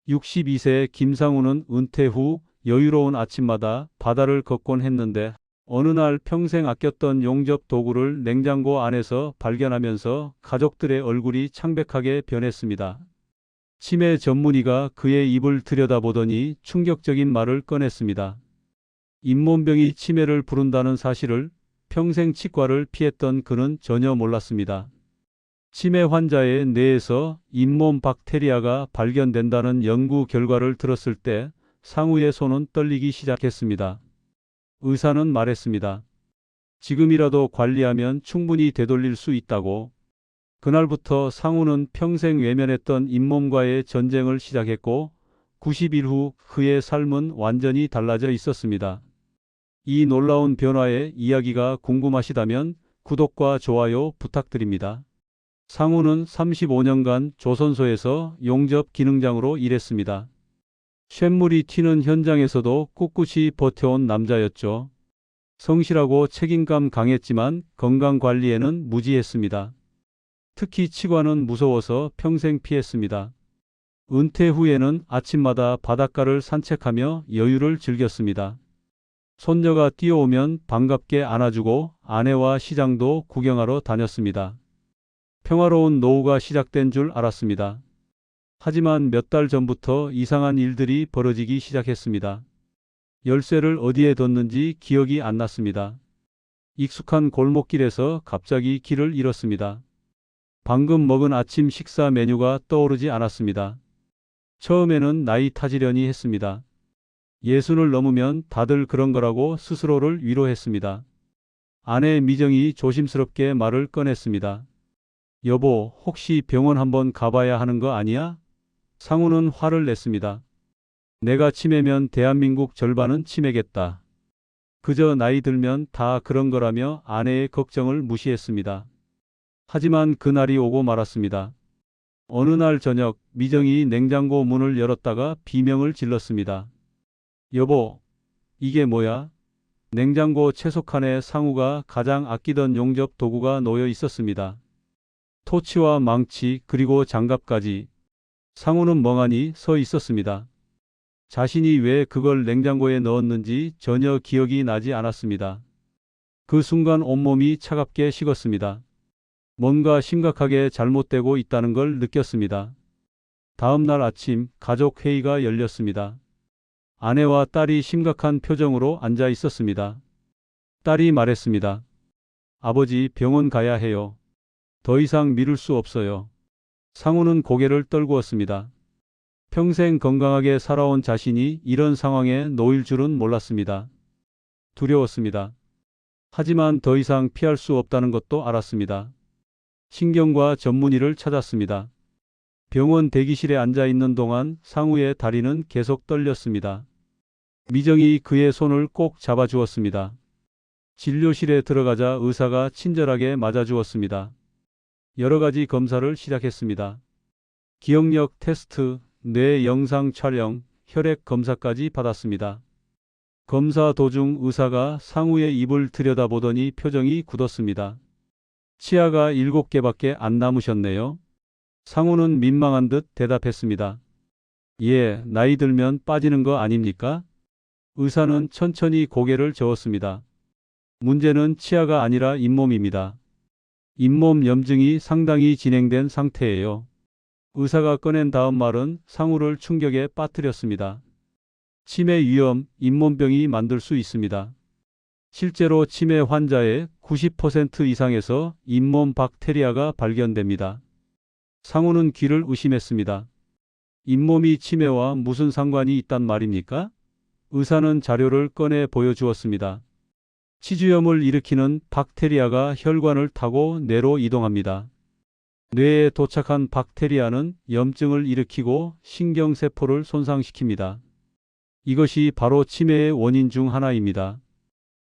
62세 김상우는 은퇴 후 여유로운 아침마다 바다를 걷곤 했는데 어느 날 평생 아꼈던 용접 도구를 냉장고 안에서 발견하면서 가족들의 얼굴이 창백하게 변했습니다. 치매 전문의가 그의 입을 들여다보더니 충격적인 말을 꺼냈습니다. 잇몸병이 치매를 부른다는 사실을 평생 치과를 피했던 그는 전혀 몰랐습니다. 치매 환자의 뇌에서 잇몸 박테리아가 발견된다는 연구 결과를 들었을 때 상우의 손은 떨리기 시작했습니다. 의사는 말했습니다. 지금이라도 관리하면 충분히 되돌릴 수 있다고. 그날부터 상우는 평생 외면했던 잇몸과의 전쟁을 시작했고 90일 후 그의 삶은 완전히 달라져 있었습니다. 이 놀라운 변화의 이야기가 궁금하시다면 구독과 좋아요 부탁드립니다. 상우는 35년간 조선소에서 용접 기능장으로 일했습니다. 쇳물이 튀는 현장에서도 꿋꿋이 버텨온 남자였죠. 성실하고 책임감 강했지만 건강관리에는 무지했습니다. 특히 치과는 무서워서 평생 피했습니다. 은퇴 후에는 아침마다 바닷가를 산책하며 여유를 즐겼습니다. 손녀가 뛰어오면 반갑게 안아주고 아내와 시장도 구경하러 다녔습니다. 평화로운 노후가 시작된 줄 알았습니다. 하지만 몇 달 전부터 이상한 일들이 벌어지기 시작했습니다. 열쇠를 어디에 뒀는지 기억이 안 났습니다. 익숙한 골목길에서 갑자기 길을 잃었습니다. 방금 먹은 아침 식사 메뉴가 떠오르지 않았습니다. 처음에는 나이 탓이려니 했습니다. 60을 넘으면 다들 그런 거라고 스스로를 위로했습니다. 아내 미정이 조심스럽게 말을 꺼냈습니다. 여보, 혹시 병원 한번 가봐야 하는 거 아니야? 상우는 화를 냈습니다. 내가 치매면 대한민국 절반은 치매겠다. 그저 나이 들면 다 그런 거라며 아내의 걱정을 무시했습니다. 하지만 그날이 오고 말았습니다. 어느 날 저녁 미정이 냉장고 문을 열었다가 비명을 질렀습니다. 여보, 이게 뭐야? 냉장고 채소칸에 상우가 가장 아끼던 용접 도구가 놓여 있었습니다. 토치와 망치 그리고 장갑까지. 상우는 멍하니 서 있었습니다. 자신이 왜 그걸 냉장고에 넣었는지 전혀 기억이 나지 않았습니다. 그 순간 온몸이 차갑게 식었습니다. 뭔가 심각하게 잘못되고 있다는 걸 느꼈습니다. 다음 날 아침 가족 회의가 열렸습니다. 아내와 딸이 심각한 표정으로 앉아 있었습니다. 딸이 말했습니다. 아버지, 병원 가야 해요. 더 이상 미룰 수 없어요. 상우는 고개를 떨구었습니다. 평생 건강하게 살아온 자신이 이런 상황에 놓일 줄은 몰랐습니다. 두려웠습니다. 하지만 더 이상 피할 수 없다는 것도 알았습니다. 신경과 전문의를 찾았습니다. 병원 대기실에 앉아 있는 동안 상우의 다리는 계속 떨렸습니다. 미정이 그의 손을 꼭 잡아주었습니다. 진료실에 들어가자 의사가 친절하게 맞아주었습니다. 여러 가지 검사를 시작했습니다. 기억력 테스트, 뇌 영상 촬영, 혈액 검사까지 받았습니다. 검사 도중 의사가 상우의 입을 들여다보더니 표정이 굳었습니다. 치아가 7개밖에 안 남으셨네요. 상우는 민망한 듯 대답했습니다. 예, 나이 들면 빠지는 거 아닙니까? 의사는 천천히 고개를 저었습니다. 문제는 치아가 아니라 잇몸입니다. 잇몸 염증이 상당히 진행된 상태예요. 의사가 꺼낸 다음 말은 상우를 충격에 빠뜨렸습니다. 치매 위험, 잇몸병이 만들 수 있습니다. 실제로 치매 환자의 90% 이상에서 잇몸 박테리아가 발견됩니다. 상우는 귀를 의심했습니다. 잇몸이 치매와 무슨 상관이 있단 말입니까? 의사는 자료를 꺼내 보여주었습니다. 치주염을 일으키는 박테리아가 혈관을 타고 뇌로 이동합니다. 뇌에 도착한 박테리아는 염증을 일으키고 신경세포를 손상시킵니다. 이것이 바로 치매의 원인 중 하나입니다.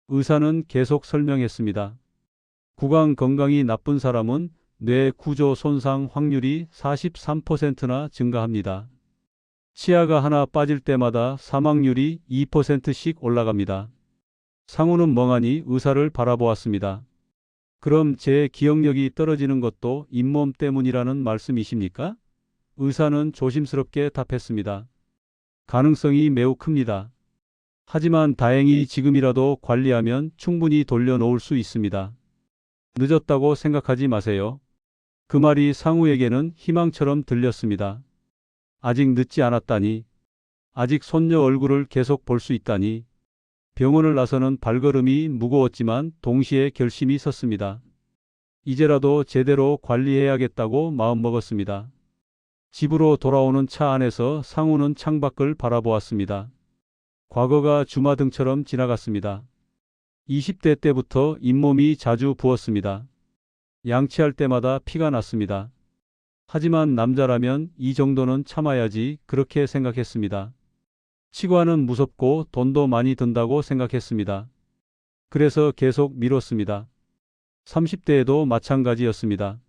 의사는 계속 설명했습니다. 구강 건강이 나쁜 사람은 뇌 구조 손상 확률이 43%나 증가합니다. 치아가 하나 빠질 때마다 사망률이 2%씩 올라갑니다. 상우는 멍하니 의사를 바라보았습니다. 그럼 제 기억력이 떨어지는 것도 잇몸 때문이라는 말씀이십니까? 의사는 조심스럽게 답했습니다. 가능성이 매우 큽니다. 하지만 다행히 지금이라도 관리하면 충분히 돌려놓을 수 있습니다. 늦었다고 생각하지 마세요. 그 말이 상우에게는 희망처럼 들렸습니다. 아직 늦지 않았다니. 아직 손녀 얼굴을 계속 볼 수 있다니. 병원을 나서는 발걸음이 무거웠지만 동시에 결심이 섰습니다. 이제라도 제대로 관리해야겠다고 마음먹었습니다. 집으로 돌아오는 차 안에서 상우는 창밖을 바라보았습니다. 과거가 주마등처럼 지나갔습니다. 20대 때부터 잇몸이 자주 부었습니다. 양치할 때마다 피가 났습니다. 하지만 남자라면 이 정도는 참아야지 그렇게 생각했습니다. 치과는 무섭고 돈도 많이 든다고 생각했습니다. 그래서 계속 미뤘습니다. 30대에도 마찬가지였습니다.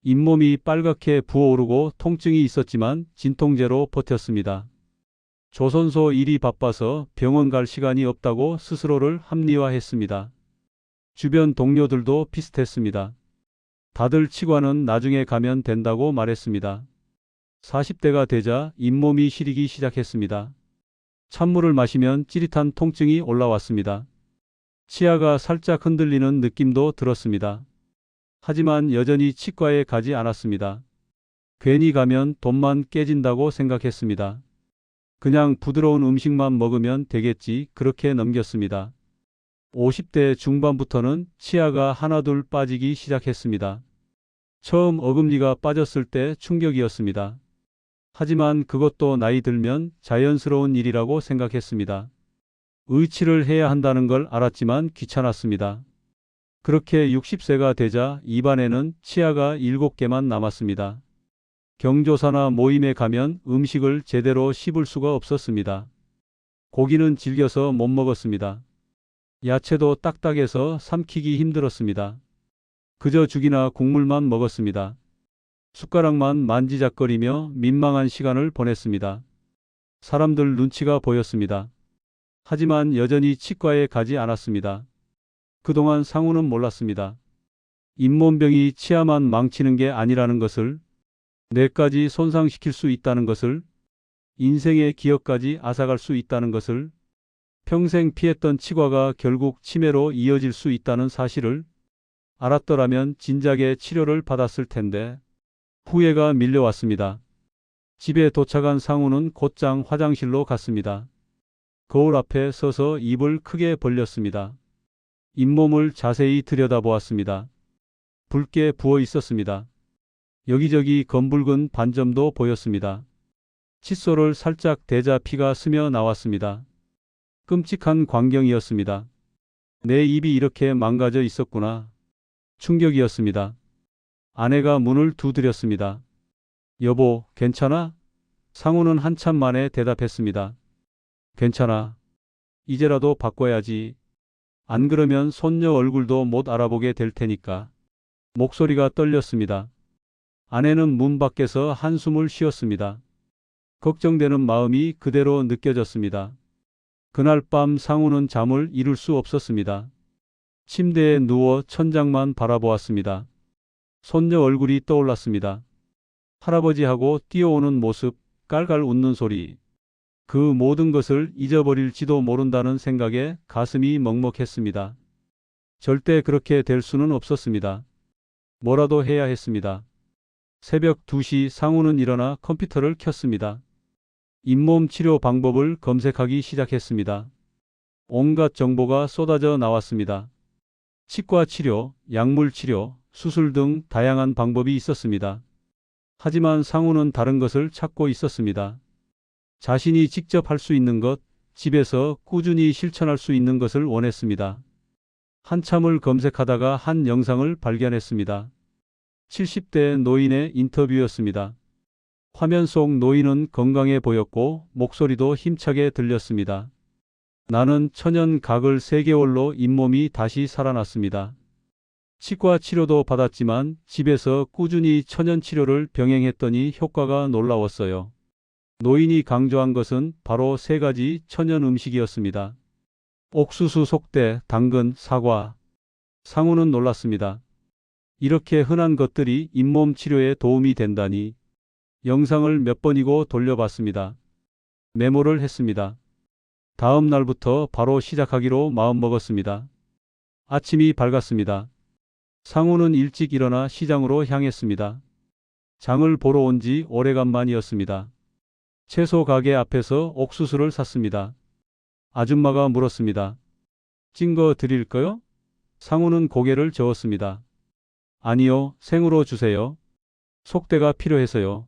잇몸이 빨갛게 부어오르고 통증이 있었지만 진통제로 버텼습니다. 조선소 일이 바빠서 병원 갈 시간이 없다고 스스로를 합리화했습니다. 주변 동료들도 비슷했습니다. 다들 치과는 나중에 가면 된다고 말했습니다. 40대가 되자 잇몸이 시리기 시작했습니다. 찬물을 마시면 찌릿한 통증이 올라왔습니다. 치아가 살짝 흔들리는 느낌도 들었습니다. 하지만 여전히 치과에 가지 않았습니다. 괜히 가면 돈만 깨진다고 생각했습니다. 그냥 부드러운 음식만 먹으면 되겠지 그렇게 넘겼습니다. 50대 중반부터는 치아가 하나둘 빠지기 시작했습니다. 처음 어금니가 빠졌을 때 충격이었습니다. 하지만 그것도 나이 들면 자연스러운 일이라고 생각했습니다. 의치를 해야 한다는 걸 알았지만 귀찮았습니다. 그렇게 60세가 되자 입안에는 치아가 7개만 남았습니다. 경조사나 모임에 가면 음식을 제대로 씹을 수가 없었습니다. 고기는 질겨서 못 먹었습니다. 야채도 딱딱해서 삼키기 힘들었습니다. 그저 죽이나 국물만 먹었습니다. 숟가락만 만지작거리며 민망한 시간을 보냈습니다. 사람들 눈치가 보였습니다. 하지만 여전히 치과에 가지 않았습니다. 그동안 상우는 몰랐습니다. 잇몸병이 치아만 망치는 게 아니라는 것을, 뇌까지 손상시킬 수 있다는 것을, 인생의 기억까지 앗아갈 수 있다는 것을, 평생 피했던 치과가 결국 치매로 이어질 수 있다는 사실을 알았더라면 진작에 치료를 받았을 텐데. 후회가 밀려왔습니다. 집에 도착한 상우는 곧장 화장실로 갔습니다. 거울 앞에 서서 입을 크게 벌렸습니다. 잇몸을 자세히 들여다보았습니다. 붉게 부어 있었습니다. 여기저기 검붉은 반점도 보였습니다. 칫솔을 살짝 대자 피가 스며 나왔습니다. 끔찍한 광경이었습니다. 내 입이 이렇게 망가져 있었구나. 충격이었습니다. 아내가 문을 두드렸습니다. 여보, 괜찮아? 상우는 한참 만에 대답했습니다. 괜찮아. 이제라도 바꿔야지. 안 그러면 손녀 얼굴도 못 알아보게 될 테니까. 목소리가 떨렸습니다. 아내는 문 밖에서 한숨을 쉬었습니다. 걱정되는 마음이 그대로 느껴졌습니다. 그날 밤 상우는 잠을 이룰 수 없었습니다. 침대에 누워 천장만 바라보았습니다. 손녀 얼굴이 떠올랐습니다. 할아버지하고 뛰어오는 모습, 깔깔 웃는 소리. 그 모든 것을 잊어버릴지도 모른다는 생각에 가슴이 먹먹했습니다. 절대 그렇게 될 수는 없었습니다. 뭐라도 해야 했습니다. 새벽 2시 상우는 일어나 컴퓨터를 켰습니다. 잇몸 치료 방법을 검색하기 시작했습니다. 온갖 정보가 쏟아져 나왔습니다. 치과 치료, 약물 치료, 수술 등 다양한 방법이 있었습니다. 하지만 상우는 다른 것을 찾고 있었습니다. 자신이 직접 할 수 있는 것, 집에서 꾸준히 실천할 수 있는 것을 원했습니다. 한참을 검색하다가 한 영상을 발견했습니다. 70대 노인의 인터뷰였습니다. 화면 속 노인은 건강해 보였고 목소리도 힘차게 들렸습니다. 나는 천연 가글 3개월로 잇몸이 다시 살아났습니다. 치과 치료도 받았지만 집에서 꾸준히 천연 치료를 병행했더니 효과가 놀라웠어요. 노인이 강조한 것은 바로 3가지 천연 음식이었습니다. 옥수수 속대, 당근, 사과. 상우는 놀랐습니다. 이렇게 흔한 것들이 잇몸 치료에 도움이 된다니. 영상을 몇 번이고 돌려봤습니다. 메모를 했습니다. 다음 날부터 바로 시작하기로 마음먹었습니다. 아침이 밝았습니다. 상우는 일찍 일어나 시장으로 향했습니다. 장을 보러 온 지 오래간만이었습니다. 채소 가게 앞에서 옥수수를 샀습니다. 아줌마가 물었습니다. 찐 거 드릴까요? 상우는 고개를 저었습니다. 아니요, 생으로 주세요. 속대가 필요해서요.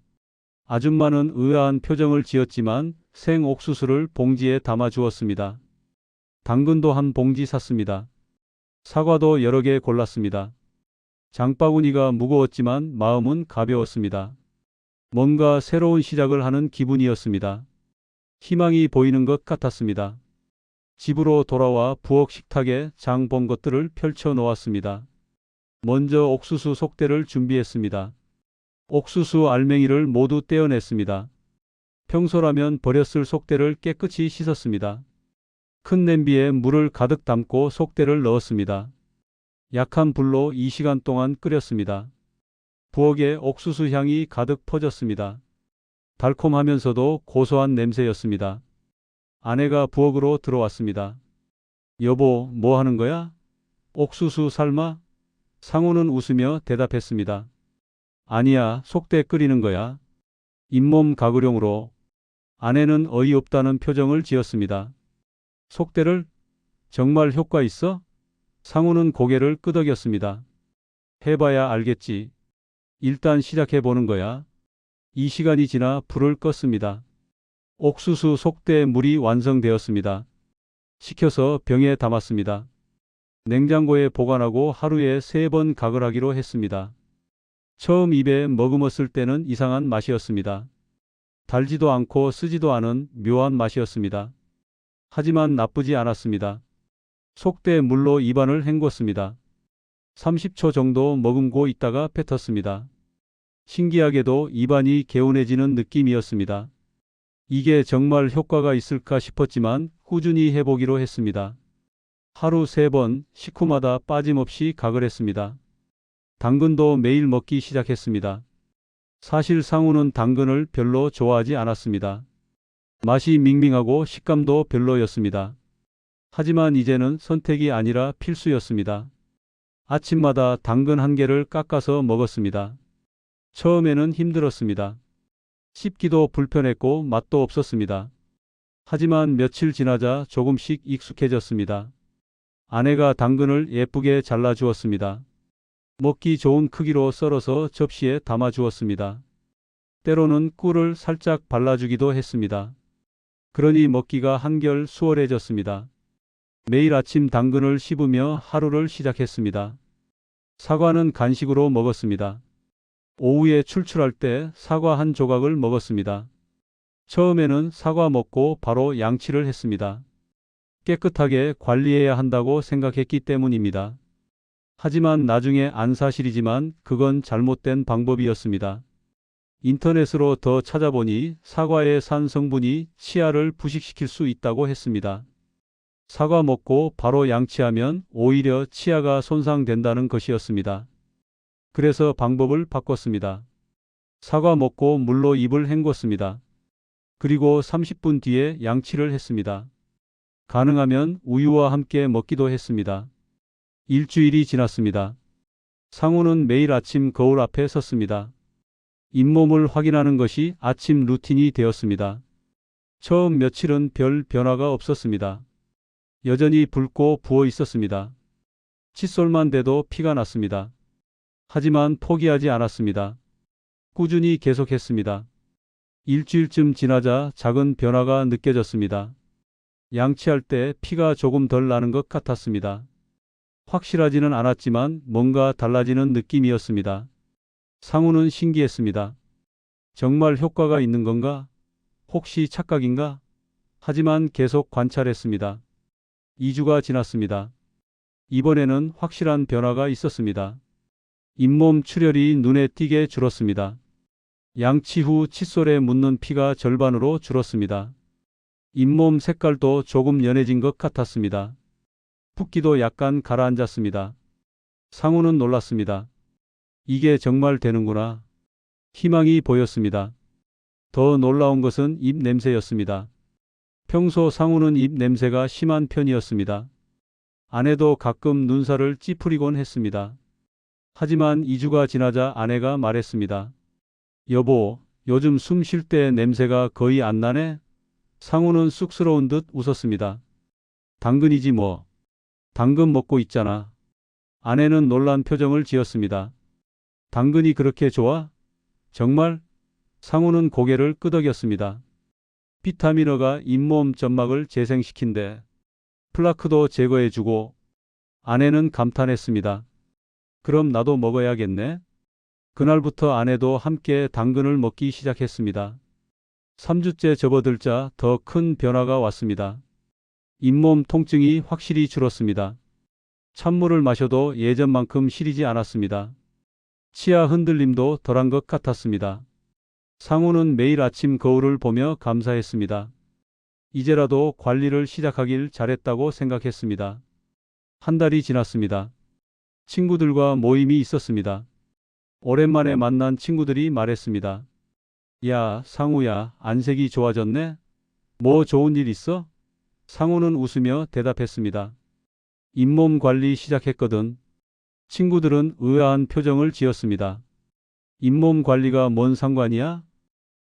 아줌마는 의아한 표정을 지었지만 생 옥수수를 봉지에 담아 주었습니다. 당근도 한 봉지 샀습니다. 사과도 여러 개 골랐습니다. 장바구니가 무거웠지만 마음은 가벼웠습니다. 뭔가 새로운 시작을 하는 기분이었습니다. 희망이 보이는 것 같았습니다. 집으로 돌아와 부엌 식탁에 장 본 것들을 펼쳐 놓았습니다. 먼저 옥수수 속대를 준비했습니다. 옥수수 알맹이를 모두 떼어냈습니다. 평소라면 버렸을 속대를 깨끗이 씻었습니다. 큰 냄비에 물을 가득 담고 속대를 넣었습니다. 약한 불로 2시간 동안 끓였습니다. 부엌에 옥수수 향이 가득 퍼졌습니다. 달콤하면서도 고소한 냄새였습니다. 아내가 부엌으로 들어왔습니다. 여보, 뭐 하는 거야? 옥수수 삶아? 상우는 웃으며 대답했습니다. 아니야, 속대 끓이는 거야. 잇몸 가구용으로. 아내는 어이없다는 표정을 지었습니다. 속대를? 정말 효과 있어? 상우는 고개를 끄덕였습니다. 해봐야 알겠지. 일단 시작해보는 거야. 이 시간이 지나 불을 껐습니다. 옥수수 속대 물이 완성되었습니다. 식혀서 병에 담았습니다. 냉장고에 보관하고 하루에 3번 각을 하기로 했습니다. 처음 입에 머금었을 때는 이상한 맛이었습니다. 달지도 않고 쓰지도 않은 묘한 맛이었습니다. 하지만 나쁘지 않았습니다. 속대 물로 입안을 헹궜습니다. 30초 정도 머금고 있다가 뱉었습니다. 신기하게도 입안이 개운해지는 느낌이었습니다. 이게 정말 효과가 있을까 싶었지만 꾸준히 해보기로 했습니다. 하루 3번 식후마다 빠짐없이 각을 했습니다. 당근도 매일 먹기 시작했습니다. 사실 상우는 당근을 별로 좋아하지 않았습니다. 맛이 밍밍하고 식감도 별로였습니다. 하지만 이제는 선택이 아니라 필수였습니다. 아침마다 당근 1개를 깎아서 먹었습니다. 처음에는 힘들었습니다. 씹기도 불편했고 맛도 없었습니다. 하지만 며칠 지나자 조금씩 익숙해졌습니다. 아내가 당근을 예쁘게 잘라 주었습니다. 먹기 좋은 크기로 썰어서 접시에 담아 주었습니다. 때로는 꿀을 살짝 발라주기도 했습니다. 그러니 먹기가 한결 수월해졌습니다. 매일 아침 당근을 씹으며 하루를 시작했습니다. 사과는 간식으로 먹었습니다. 오후에 출출할 때 사과 한 조각을 먹었습니다. 처음에는 사과 먹고 바로 양치를 했습니다. 깨끗하게 관리해야 한다고 생각했기 때문입니다. 하지만 나중에 안 사실이지만 그건 잘못된 방법이었습니다. 인터넷으로 더 찾아보니 사과의 산 성분이 치아를 부식시킬 수 있다고 했습니다. 사과 먹고 바로 양치하면 오히려 치아가 손상된다는 것이었습니다. 그래서 방법을 바꿨습니다. 사과 먹고 물로 입을 헹궜습니다. 그리고 30분 뒤에 양치를 했습니다. 가능하면 우유와 함께 먹기도 했습니다. 일주일이 지났습니다. 상우는 매일 아침 거울 앞에 섰습니다. 잇몸을 확인하는 것이 아침 루틴이 되었습니다. 처음 며칠은 별 변화가 없었습니다. 여전히 붉고 부어 있었습니다. 칫솔만 대도 피가 났습니다. 하지만 포기하지 않았습니다. 꾸준히 계속했습니다. 일주일쯤 지나자 작은 변화가 느껴졌습니다. 양치할 때 피가 조금 덜 나는 것 같았습니다. 확실하지는 않았지만 뭔가 달라지는 느낌이었습니다. 상우는 신기했습니다. 정말 효과가 있는 건가? 혹시 착각인가? 하지만 계속 관찰했습니다. 2주가 지났습니다. 이번에는 확실한 변화가 있었습니다. 잇몸 출혈이 눈에 띄게 줄었습니다. 양치 후 칫솔에 묻는 피가 절반으로 줄었습니다. 잇몸 색깔도 조금 연해진 것 같았습니다. 붓기도 약간 가라앉았습니다. 상우는 놀랐습니다. 이게 정말 되는구나. 희망이 보였습니다. 더 놀라운 것은 입 냄새였습니다. 평소 상우는 입 냄새가 심한 편이었습니다. 아내도 가끔 눈살을 찌푸리곤 했습니다. 하지만 2주가 지나자 아내가 말했습니다. 여보, 요즘 숨 쉴 때 냄새가 거의 안 나네? 상우는 쑥스러운 듯 웃었습니다. 당근이지 뭐. 당근 먹고 있잖아. 아내는 놀란 표정을 지었습니다. 당근이 그렇게 좋아? 정말? 상우는 고개를 끄덕였습니다. 비타민어가 잇몸 점막을 재생시킨대. 플라크도 제거해주고. 아내는 감탄했습니다. 그럼 나도 먹어야겠네. 그날부터 아내도 함께 당근을 먹기 시작했습니다. 3주째 접어들자 더 큰 변화가 왔습니다. 잇몸 통증이 확실히 줄었습니다. 찬물을 마셔도 예전만큼 시리지 않았습니다. 치아 흔들림도 덜한 것 같았습니다. 상우는 매일 아침 거울을 보며 감사했습니다. 이제라도 관리를 시작하길 잘했다고 생각했습니다. 한 달이 지났습니다. 친구들과 모임이 있었습니다. 오랜만에 만난 친구들이 말했습니다. 야, 상우야, 안색이 좋아졌네? 뭐 좋은 일 있어? 상우는 웃으며 대답했습니다. 잇몸 관리 시작했거든. 친구들은 의아한 표정을 지었습니다. 잇몸 관리가 뭔 상관이야?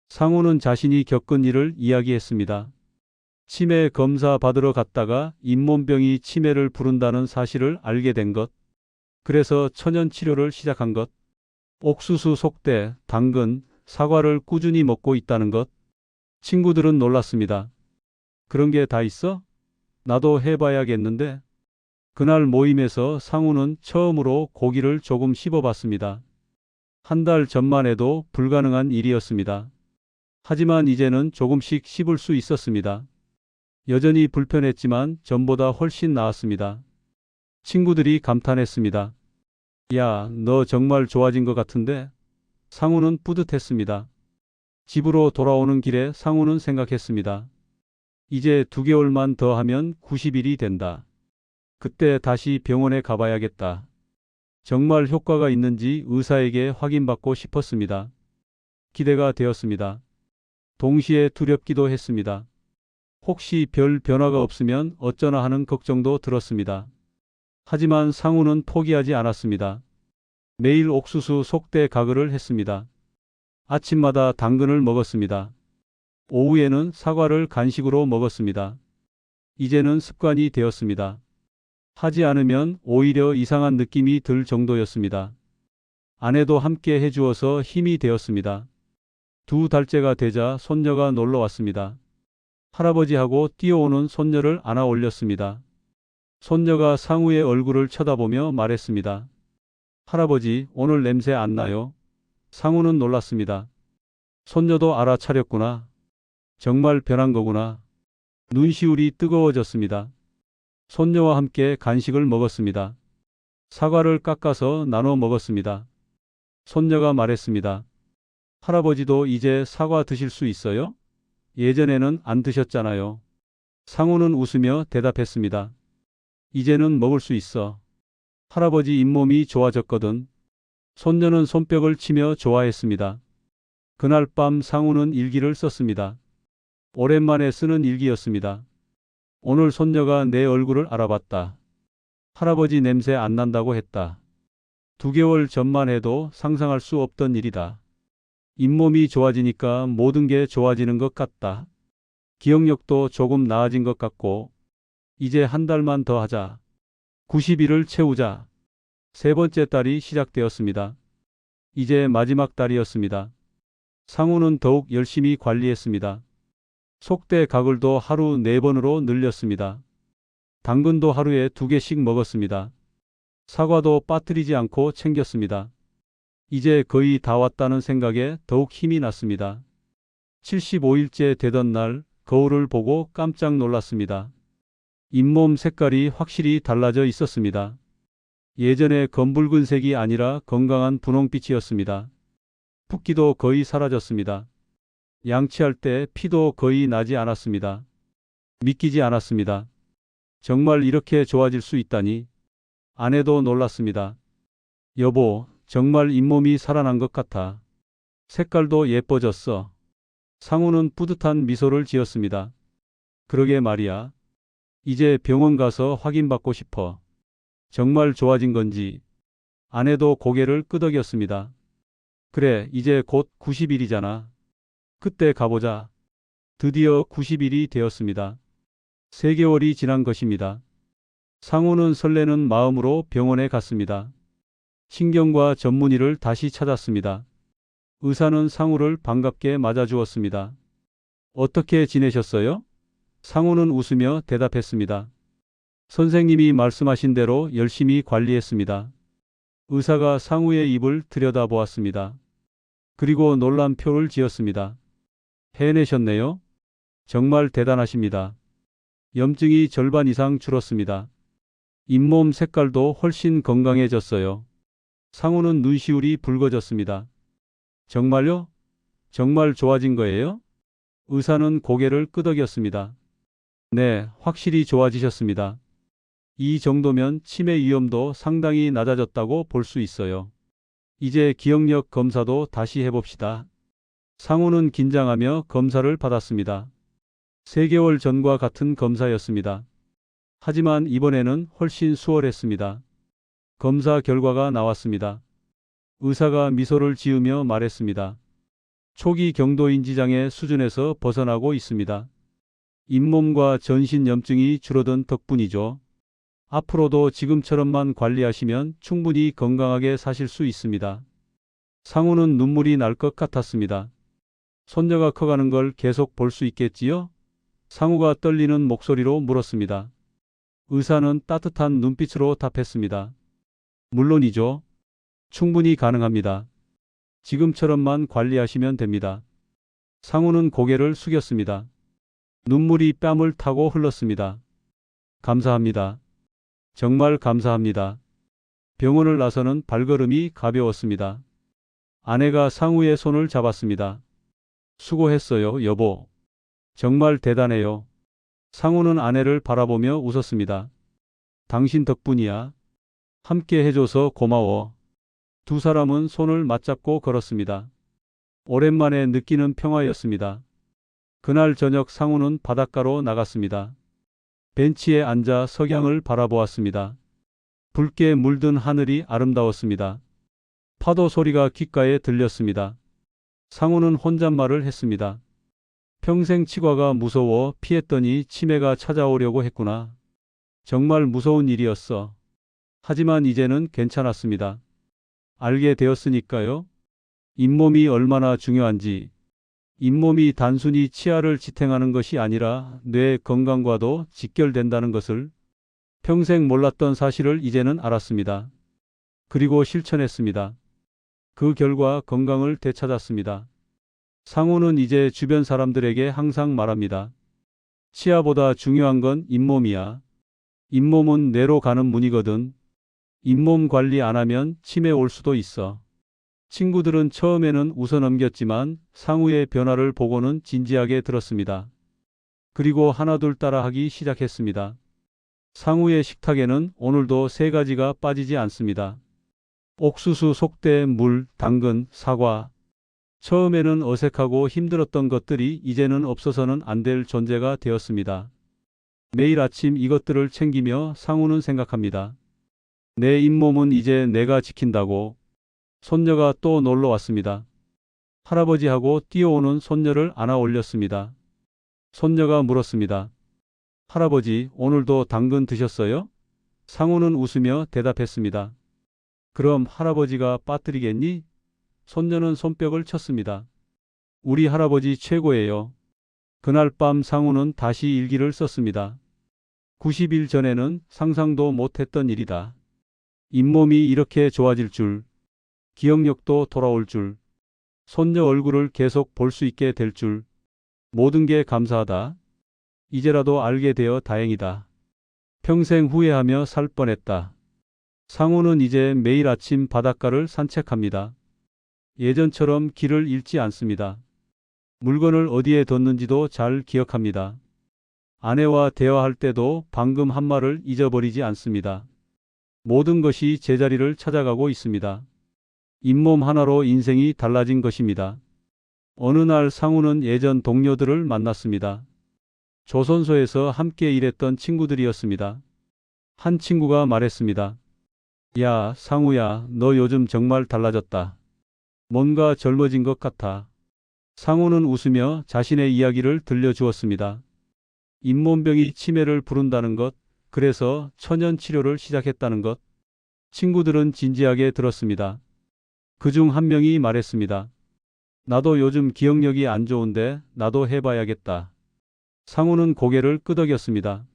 상우는 자신이 겪은 일을 이야기했습니다. 치매 검사 받으러 갔다가 잇몸병이 치매를 부른다는 사실을 알게 된 것. 그래서 천연 치료를 시작한 것. 옥수수 속대, 당근, 사과를 꾸준히 먹고 있다는 것. 친구들은 놀랐습니다. 그런 게 다 있어? 나도 해봐야겠는데. 그날 모임에서 상우는 처음으로 고기를 조금 씹어봤습니다. 한 달 전만 해도 불가능한 일이었습니다. 하지만 이제는 조금씩 씹을 수 있었습니다. 여전히 불편했지만 전보다 훨씬 나았습니다. 친구들이 감탄했습니다. 야, 너 정말 좋아진 것 같은데? 상우는 뿌듯했습니다. 집으로 돌아오는 길에 상우는 생각했습니다. 이제 2개월만 더 하면 90일이 된다. 그때 다시 병원에 가봐야겠다. 정말 효과가 있는지 의사에게 확인받고 싶었습니다. 기대가 되었습니다. 동시에 두렵기도 했습니다. 혹시 별 변화가 없으면 어쩌나 하는 걱정도 들었습니다. 하지만 상우는 포기하지 않았습니다. 매일 옥수수 속대 가글을 했습니다. 아침마다 당근을 먹었습니다. 오후에는 사과를 간식으로 먹었습니다. 이제는 습관이 되었습니다. 하지 않으면 오히려 이상한 느낌이 들 정도였습니다. 아내도 함께 해주어서 힘이 되었습니다. 2달째가 되자 손녀가 놀러 왔습니다. 할아버지하고 뛰어오는 손녀를 안아 올렸습니다. 손녀가 상우의 얼굴을 쳐다보며 말했습니다. 할아버지, 오늘 냄새 안 나요? 상우는 놀랐습니다. 손녀도 알아차렸구나. 정말 변한 거구나. 눈시울이 뜨거워졌습니다. 손녀와 함께 간식을 먹었습니다. 사과를 깎아서 나눠 먹었습니다. 손녀가 말했습니다. 할아버지도 이제 사과 드실 수 있어요? 예전에는 안 드셨잖아요. 상우는 웃으며 대답했습니다. 이제는 먹을 수 있어. 할아버지 잇몸이 좋아졌거든. 손녀는 손뼉을 치며 좋아했습니다. 그날 밤 상우는 일기를 썼습니다. 오랜만에 쓰는 일기였습니다. 오늘 손녀가 내 얼굴을 알아봤다. 할아버지 냄새 안 난다고 했다. 2개월 전만 해도 상상할 수 없던 일이다. 잇몸이 좋아지니까 모든 게 좋아지는 것 같다. 기억력도 조금 나아진 것 같고, 이제 한 달만 더 하자. 90일을 채우자. 3번째 달이 시작되었습니다. 이제 마지막 달이었습니다. 상우는 더욱 열심히 관리했습니다. 속대 가글도 하루 4번으로 늘렸습니다. 당근도 하루에 2개씩 먹었습니다. 사과도 빠뜨리지 않고 챙겼습니다. 이제 거의 다 왔다는 생각에 더욱 힘이 났습니다. 75일째 되던 날 거울을 보고 깜짝 놀랐습니다. 잇몸 색깔이 확실히 달라져 있었습니다. 예전에 검붉은색이 아니라 건강한 분홍빛이었습니다. 붓기도 거의 사라졌습니다. 양치할 때 피도 거의 나지 않았습니다. 믿기지 않았습니다. 정말 이렇게 좋아질 수 있다니. 아내도 놀랐습니다. 여보, 정말 잇몸이 살아난 것 같아. 색깔도 예뻐졌어. 상우는 뿌듯한 미소를 지었습니다. 그러게 말이야. 이제 병원 가서 확인받고 싶어. 정말 좋아진 건지. 아내도 고개를 끄덕였습니다. 그래, 이제 곧 90일이잖아. 그때 가보자. 드디어 90일이 되었습니다. 3개월이 지난 것입니다. 상우는 설레는 마음으로 병원에 갔습니다. 신경과 전문의를 다시 찾았습니다. 의사는 상우를 반갑게 맞아주었습니다. 어떻게 지내셨어요? 상우는 웃으며 대답했습니다. 선생님이 말씀하신 대로 열심히 관리했습니다. 의사가 상우의 입을 들여다보았습니다. 그리고 놀람표를 지었습니다. 해내셨네요. 정말 대단하십니다. 염증이 절반 이상 줄었습니다. 잇몸 색깔도 훨씬 건강해졌어요. 상우는 눈시울이 붉어졌습니다. 정말요? 정말 좋아진 거예요? 의사는 고개를 끄덕였습니다. 네, 확실히 좋아지셨습니다. 이 정도면 치매 위험도 상당히 낮아졌다고 볼 수 있어요. 이제 기억력 검사도 다시 해봅시다. 상우는 긴장하며 검사를 받았습니다. 3개월 전과 같은 검사였습니다. 하지만 이번에는 훨씬 수월했습니다. 검사 결과가 나왔습니다. 의사가 미소를 지으며 말했습니다. 초기 경도인지장애 수준에서 벗어나고 있습니다. 잇몸과 전신 염증이 줄어든 덕분이죠. 앞으로도 지금처럼만 관리하시면 충분히 건강하게 사실 수 있습니다. 상우는 눈물이 날 것 같았습니다. 손녀가 커가는 걸 계속 볼 수 있겠지요? 상우가 떨리는 목소리로 물었습니다. 의사는 따뜻한 눈빛으로 답했습니다. 물론이죠. 충분히 가능합니다. 지금처럼만 관리하시면 됩니다. 상우는 고개를 숙였습니다. 눈물이 뺨을 타고 흘렀습니다. 감사합니다. 정말 감사합니다. 병원을 나서는 발걸음이 가벼웠습니다. 아내가 상우의 손을 잡았습니다. 수고했어요, 여보. 정말 대단해요. 상우는 아내를 바라보며 웃었습니다. 당신 덕분이야. 함께 해줘서 고마워. 두 사람은 손을 맞잡고 걸었습니다. 오랜만에 느끼는 평화였습니다. 그날 저녁 상우는 바닷가로 나갔습니다. 벤치에 앉아 석양을 바라보았습니다. 붉게 물든 하늘이 아름다웠습니다. 파도 소리가 귓가에 들렸습니다. 상우는 혼잣말을 했습니다. 평생 치과가 무서워 피했더니 치매가 찾아오려고 했구나. 정말 무서운 일이었어. 하지만 이제는 괜찮았습니다. 알게 되었으니까요. 잇몸이 얼마나 중요한지. 잇몸이 단순히 치아를 지탱하는 것이 아니라 뇌 건강과도 직결된다는 것을 평생 몰랐던 사실을 이제는 알았습니다. 그리고 실천했습니다. 그 결과 건강을 되찾았습니다. 상우는 이제 주변 사람들에게 항상 말합니다. 치아보다 중요한 건 잇몸이야. 잇몸은 뇌로 가는 문이거든. 잇몸 관리 안 하면 치매 올 수도 있어. 친구들은 처음에는 웃어 넘겼지만 상우의 변화를 보고는 진지하게 들었습니다. 그리고 하나둘 따라 하기 시작했습니다. 상우의 식탁에는 오늘도 3가지가 빠지지 않습니다. 옥수수, 속대, 물, 당근, 사과. 처음에는 어색하고 힘들었던 것들이 이제는 없어서는 안 될 존재가 되었습니다. 매일 아침 이것들을 챙기며 상우는 생각합니다. 내 잇몸은 이제 내가 지킨다고. 손녀가 또 놀러 왔습니다. 할아버지하고 뛰어오는 손녀를 안아 올렸습니다. 손녀가 물었습니다. 할아버지, 오늘도 당근 드셨어요? 상우는 웃으며 대답했습니다. 그럼 할아버지가 빠뜨리겠니? 손녀는 손뼉을 쳤습니다. 우리 할아버지 최고예요. 그날 밤 상우는 다시 일기를 썼습니다. 90일 전에는 상상도 못했던 일이다. 잇몸이 이렇게 좋아질 줄. 기억력도 돌아올 줄. 손녀 얼굴을 계속 볼 수 있게 될 줄. 모든 게 감사하다. 이제라도 알게 되어 다행이다. 평생 후회하며 살 뻔했다. 상우는 이제 매일 아침 바닷가를 산책합니다. 예전처럼 길을 잃지 않습니다. 물건을 어디에 뒀는지도 잘 기억합니다. 아내와 대화할 때도 방금 한 말을 잊어버리지 않습니다. 모든 것이 제자리를 찾아가고 있습니다. 잇몸 하나로 인생이 달라진 것입니다. 어느 날 상우는 예전 동료들을 만났습니다. 조선소에서 함께 일했던 친구들이었습니다. 한 친구가 말했습니다. 야, 상우야, 너 요즘 정말 달라졌다. 뭔가 젊어진 것 같아. 상우는 웃으며 자신의 이야기를 들려주었습니다. 잇몸병이 치매를 부른다는 것, 그래서 천연 치료를 시작했다는 것. 친구들은 진지하게 들었습니다. 그중 한 명이 말했습니다. 나도 요즘 기억력이 안 좋은데 나도 해봐야겠다. 상우는 고개를 끄덕였습니다.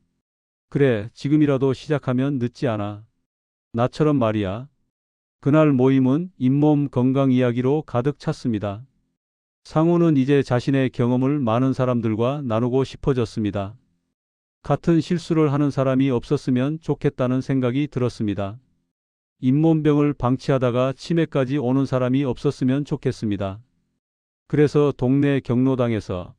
그래, 지금이라도 시작하면 늦지 않아. 나처럼 말이야. 그날 모임은 잇몸 건강 이야기로 가득 찼습니다. 상우는 이제 자신의 경험을 많은 사람들과 나누고 싶어졌습니다. 같은 실수를 하는 사람이 없었으면 좋겠다는 생각이 들었습니다. 잇몸병을 방치하다가 치매까지 오는 사람이 없었으면 좋겠습니다. 그래서 동네 경로당에서